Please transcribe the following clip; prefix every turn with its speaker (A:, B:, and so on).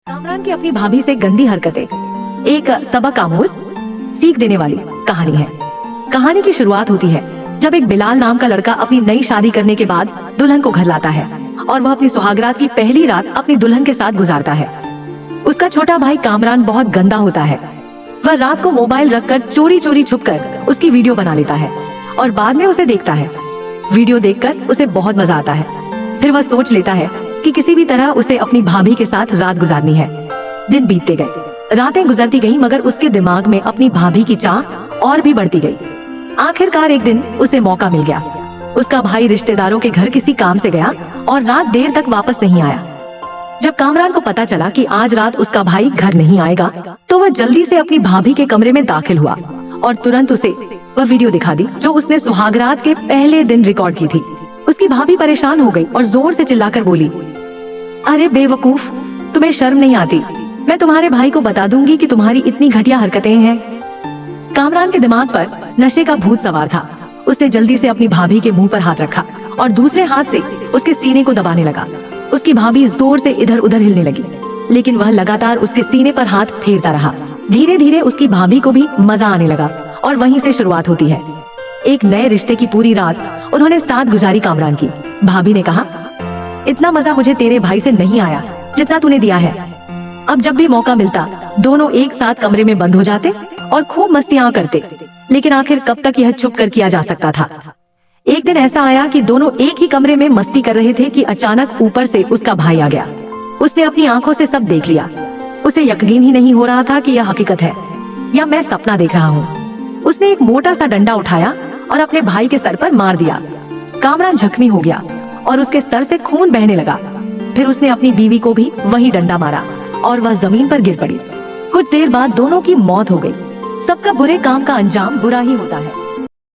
A: कामरान की अपनी भाभी से गंदी हरकतें, एक सबक आमोज सीख देने वाली कहानी है। कहानी की शुरुआत होती है जब एक बिलाल नाम का लड़का अपनी नई शादी करने के बाद दुल्हन को घर लाता है और वह अपनी सुहागरात की पहली रात अपनी दुल्हन के साथ गुजारता है। उसका छोटा भाई कामरान बहुत गंदा होता है। वह रात को मोबाइल रखकर चोरी चोरी छुपकर उसकी वीडियो बना लेता है और बाद में उसे देखता है। वीडियो देखकर उसे बहुत मजा आता है। फिर वह सोच लेता है कि किसी भी तरह उसे अपनी भाभी के साथ रात गुजारनी है। दिन बीतते गए, रातें गुजरती गईं, मगर उसके दिमाग में अपनी भाभी की चाह और भी बढ़ती गई। आखिरकार एक दिन उसे मौका मिल गया। उसका भाई रिश्तेदारों के घर किसी काम से गया और रात देर तक वापस नहीं आया। जब कामरान को पता चला कि आज रात उसका भाई घर नहीं आएगा, तो वह जल्दी से अपनी भाभी के कमरे में दाखिल हुआ और तुरंत उसे वह वीडियो दिखा दी जो उसने सुहागरात के पहले दिन रिकॉर्ड की थी। उसकी भाभी परेशान हो गई और जोर से चिल्लाकर बोली, अरे बेवकूफ, तुम्हें शर्म नहीं आती? मैं तुम्हारे भाई को बता दूंगी कि तुम्हारी इतनी घटिया हरकतें हैं। कामरान के दिमाग पर नशे का भूत सवार था। उसने जल्दी से अपनी भाभी के मुंह पर हाथ रखा और दूसरे हाथ से उसके सीने को दबाने लगा। उसकी भाभी जोर से इधर उधर हिलने लगी, लेकिन वह लगातार उसके सीने पर हाथ फेरता रहा। धीरे धीरे उसकी भाभी को भी मजा आने लगा और वहीं से शुरुआत होती है। एक नए रिश्ते की पूरी रात उन्होंने साथ गुजारी। कामरान की भाभी ने कहा, इतना मजा मुझे तेरे भाई से नहीं आया जितना तूने दिया है। अब जब भी मौका मिलता दोनों एक साथ कमरे में बंद हो जाते और खूब मस्तियां करते, लेकिन आखिर कब तक यह छुप कर किया जा सकता था। एक दिन ऐसा आया कि दोनों एक ही कमरे में मस्ती कर रहे थे कि अचानक ऊपर से उसका भाई आ गया। उसने अपनी आंखों से सब देख लिया। उसे यकीन ही नहीं हो रहा था कि यह हकीकत है या मैं सपना देख रहा हूँ। उसने एक मोटा सा डंडा उठाया और अपने भाई के सर पर मार दिया। कामरान जख्मी हो गया और उसके सर से खून बहने लगा। फिर उसने अपनी बीवी को भी वही डंडा मारा और वह जमीन पर गिर पड़ी। कुछ देर बाद दोनों की मौत हो गई। सबका बुरे काम का अंजाम बुरा ही होता है।